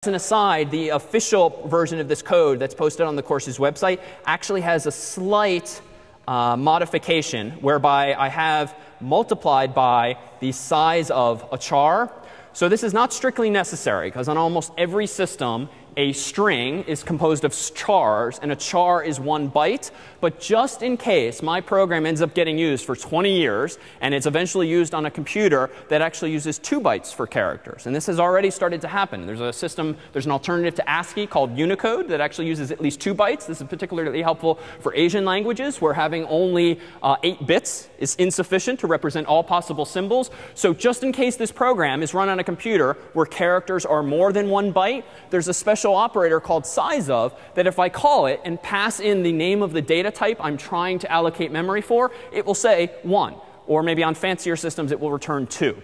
As an aside, the official version of this code that's posted on the course's website actually has a slight modification whereby I have multiplied by the size of a char. So this is not strictly necessary because on almost every system, a string is composed of chars, and a char is 1 byte. But just in case my program ends up getting used for 20 years, and it's eventually used on a computer that actually uses 2 bytes for characters. And this has already started to happen. There's an alternative to ASCII called Unicode that actually uses at least 2 bytes. This is particularly helpful for Asian languages, where having only 8 bits is insufficient to represent all possible symbols. So just in case this program is run on a computer where characters are more than 1 byte, there's a special operator called sizeof that if I call it and pass in the name of the data type I'm trying to allocate memory for, it will say 1. Or maybe on fancier systems, it will return 2.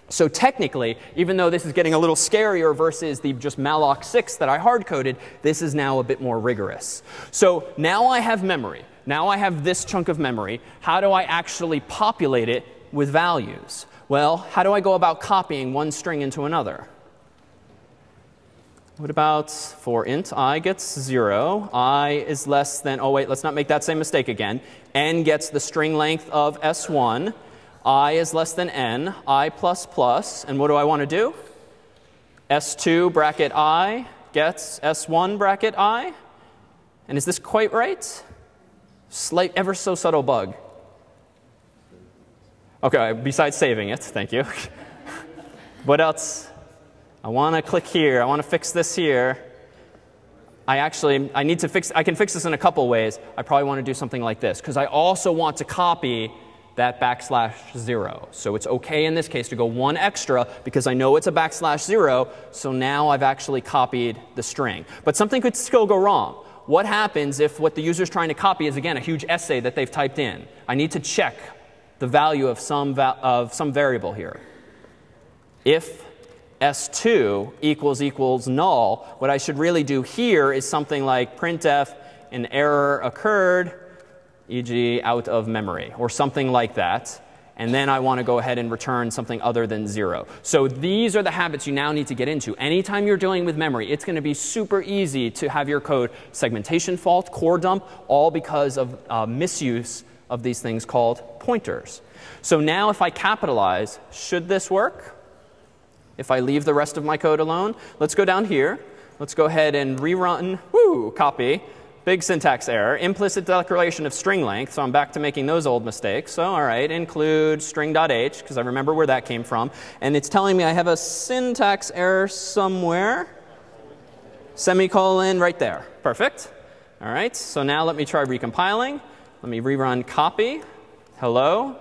So technically, even though this is getting a little scarier versus the just malloc 6 that I hard-coded, this is now a bit more rigorous. So now I have memory. Now I have this chunk of memory. How do I actually populate it with values? Well, how do I go about copying one string into another? What about for int I gets 0, I is less than, oh wait, let's not make that same mistake again. N gets the string length of s1. I is less than n, I++. And what do I want to do? s2 bracket I gets s1 bracket I. And is this quite right? Slight, ever so subtle bug. OK, besides saving it, thank you. What else? I want to click here. I want to fix this here. I can fix this in a couple ways. I probably want to do something like this, because I also want to copy that \0. So it's OK in this case to go 1 extra, because I know it's a \0. So now I've actually copied the string. But something could still go wrong. What happens if what the user is trying to copy is, again, a huge essay that they've typed in? I need to check the value of some variable here. If s2 equals null, what I should really do here is something like printf an error occurred, e.g. out of memory, or something like that. And then I want to go ahead and return something other than 0. So these are the habits you now need to get into. Anytime you're dealing with memory, it's going to be super easy to have your code segmentation fault, core dump, all because of misuse of these things called pointers. So now if I capitalize, should this work? If I leave the rest of my code alone, let's go down here. Let's go ahead and rerun, copy. Big syntax error, implicit declaration of string length. So I'm back to making those old mistakes. So all right, include string.h, because I remember where that came from. And it's telling me I have a syntax error somewhere. Semicolon right there. Perfect. All right, so now let me try recompiling. Let me rerun copy. Hello.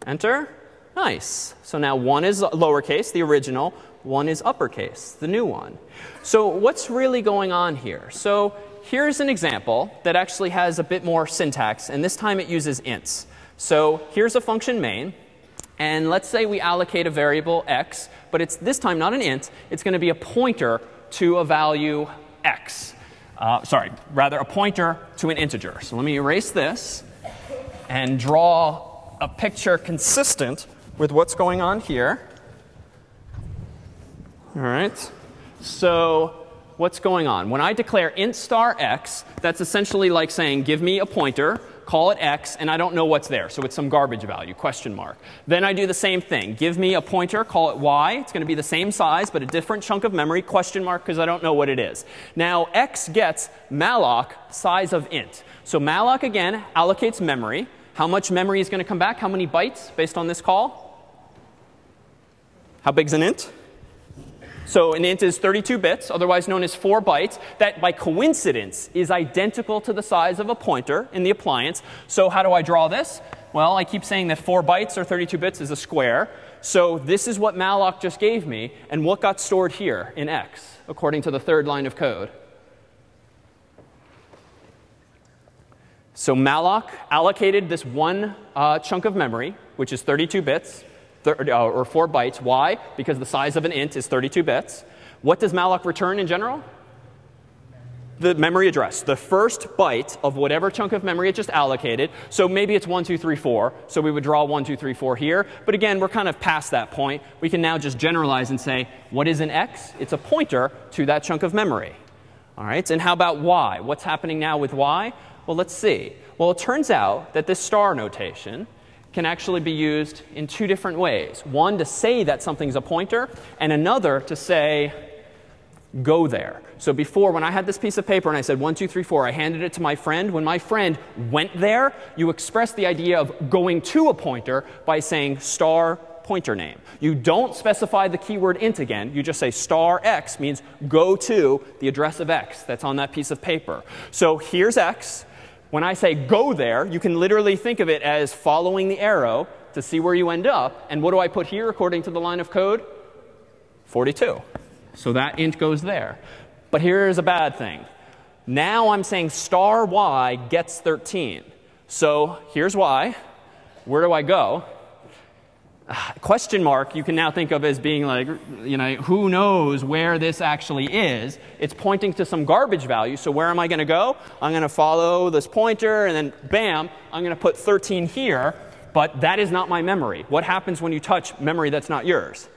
Enter. Nice. So now 1 is lowercase, the original. 1 is uppercase, the new one. So what's really going on here? So here's an example that actually has a bit more syntax. And this time it uses ints. So here's a function main. And let's say we allocate a variable x. But it's this time not an int. It's going to be a pointer to a value x. Rather a pointer to an integer. So let me erase this and draw a picture consistent with what's going on here. All right. So what's going on? When I declare int star x, that's essentially like saying give me a pointer, call it x, and I don't know what's there. So it's some garbage value, question mark. Then I do the same thing. Give me a pointer, call it y. It's going to be the same size, but a different chunk of memory, question mark, because I don't know what it is. Now x gets malloc size of int. So malloc, again, allocates memory. How much memory is going to come back? How many bytes based on this call? How big is an int? So an int is 32 bits, otherwise known as 4 bytes. That, by coincidence, is identical to the size of a pointer in the appliance. So how do I draw this? Well, I keep saying that 4 bytes or 32 bits is a square. So this is what malloc just gave me. And what got stored here in x, according to the third line of code? So malloc allocated this one chunk of memory, which is 32 bits. Or 4 bytes. Why? Because the size of an int is 32 bits. What does malloc return in general? the memory address, the first byte of whatever chunk of memory it just allocated. So maybe it's 1, 2, 3, 4. So we would draw 1, 2, 3, 4 here. But again, we're kind of past that point. We can now just generalize and say, what is an x? It's a pointer to that chunk of memory. All right, and how about y? What's happening now with y? Well, let's see. Well, it turns out that this star notation can actually be used in two different ways. One, to say that something's a pointer, and another to say, go there. So before, when I had this piece of paper and I said 1, 2, 3, 4, I handed it to my friend. When my friend went there, you express the idea of going to a pointer by saying star pointer name. You don't specify the keyword int again. You just say star x means go to the address of x that's on that piece of paper. So here's x. When I say go there, you can literally think of it as following the arrow to see where you end up. And what do I put here according to the line of code? 42. So that int goes there. But here's a bad thing. Now I'm saying star y gets 13. So here's y. Where do I go? Question mark you can now think of as being like, who knows where this actually is. It's pointing to some garbage value. So where am I going to go? I'm going to follow this pointer, and then bam, I'm going to put 13 here. But that is not my memory. What happens when you touch memory that's not yours?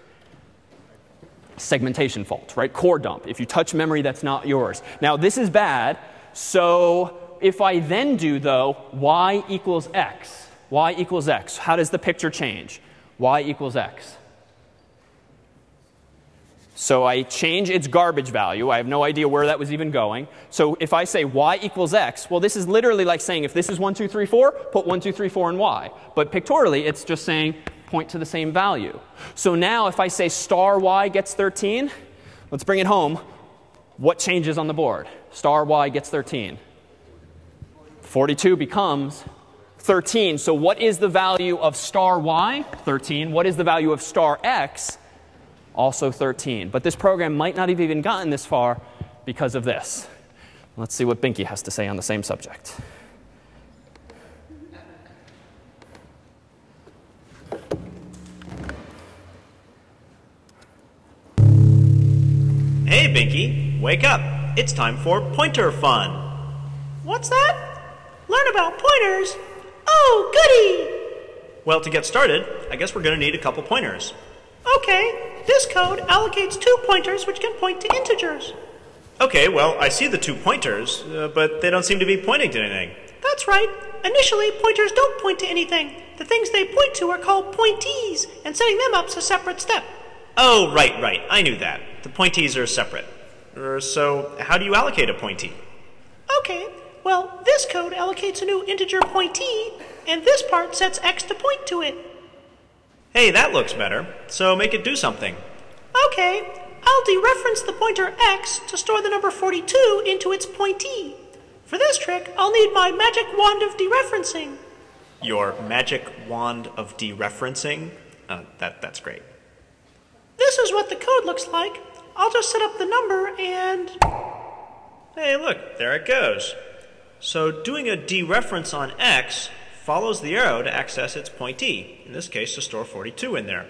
Segmentation fault, right? Core dump. If you touch memory that's not yours. Now, this is bad. So if I then do, though, y equals x, y equals x, how does the picture change? Y equals x. So I change its garbage value. I have no idea where that was even going. So if I say y equals x, well, this is literally like saying if this is 1, 2, 3, 4, put 1, 2, 3, 4 in y. But pictorially, it's just saying point to the same value. So now if I say star y gets 13, let's bring it home. What changes on the board? Star y gets 13. 42 becomes 13. So what is the value of star y? 13. What is the value of star x? Also 13. But this program might not have even gotten this far because of this. Let's see what Binky has to say on the same subject. Hey, Binky, wake up. It's time for pointer fun. What's that? Learn about pointers? Oh, goody! Well, to get started, I guess we're going to need a couple pointers. OK, this code allocates 2 pointers which can point to integers. OK, well, I see the 2 pointers, but they don't seem to be pointing to anything. That's right. Initially, pointers don't point to anything. The things they point to are called pointees, and setting them up's a separate step. Oh, right. I knew that. The pointees are separate. So how do you allocate a pointee? OK, well, this code allocates a new integer pointee, and this part sets x to point to it. Hey, that looks better. So make it do something. OK, I'll dereference the pointer x to store the number 42 into its pointee. For this trick, I'll need my magic wand of dereferencing. Your magic wand of dereferencing? That's great. This is what the code looks like. I'll just set up the number and... Hey, look, there it goes. So doing a dereference on x follows the arrow to access its pointee, in this case to store 42 in there.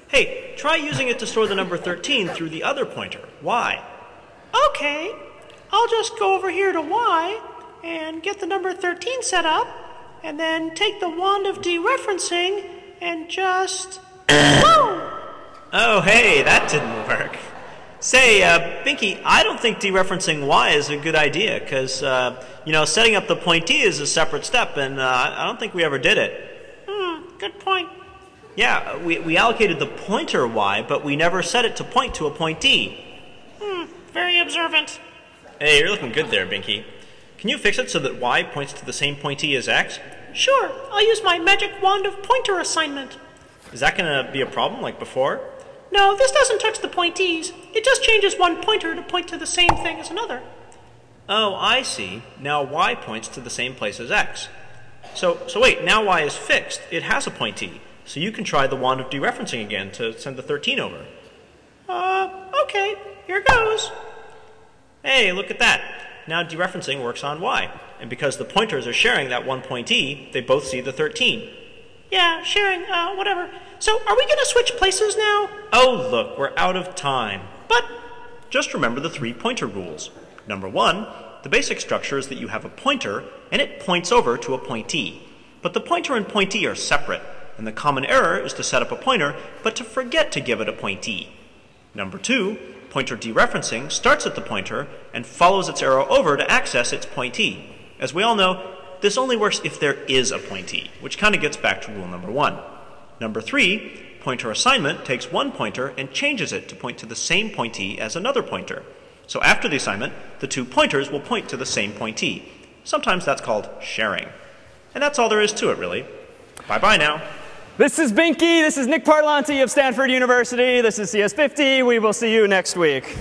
Hey, try using it to store the number 13 through the other pointer, y. OK, I'll just go over here to y and get the number 13 set up, and then take the wand of dereferencing and just... Whoa! Oh, hey, that didn't work. Say, Binky, I don't think dereferencing y is a good idea, because, setting up the pointee is a separate step, and I don't think we ever did it. Good point. Yeah, we allocated the pointer y, but we never set it to point to a pointee. Very observant. Hey, you're looking good there, Binky. Can you fix it so that y points to the same pointee as x? Sure, I'll use my magic wand of pointer assignment. Is that going to be a problem like before? No, this doesn't touch the pointees. It just changes one pointer to point to the same thing as another. Oh, I see. Now y points to the same place as x. So wait, now y is fixed. It has a pointee. So you can try the wand of dereferencing again to send the 13 over. OK, here goes. Hey, look at that. Now dereferencing works on y. And because the pointers are sharing that one pointee, they both see the 13. Yeah, sharing, whatever. So are we going to switch places now? Oh, look, we're out of time. But just remember the 3 pointer rules. Number 1, the basic structure is that you have a pointer, and it points over to a pointee. But the pointer and pointee are separate, and the common error is to set up a pointer, but to forget to give it a pointee. Number 2, pointer dereferencing starts at the pointer and follows its arrow over to access its pointee. As we all know, this only works if there is a pointee, which kind of gets back to rule number 1. Number 3, pointer assignment takes one pointer and changes it to point to the same pointee as another pointer. So after the assignment, the two pointers will point to the same pointee. Sometimes that's called sharing. And that's all there is to it, really. Bye-bye now. This is Binky. This is Nick Parlanti of Stanford University. This is CS50. We will see you next week.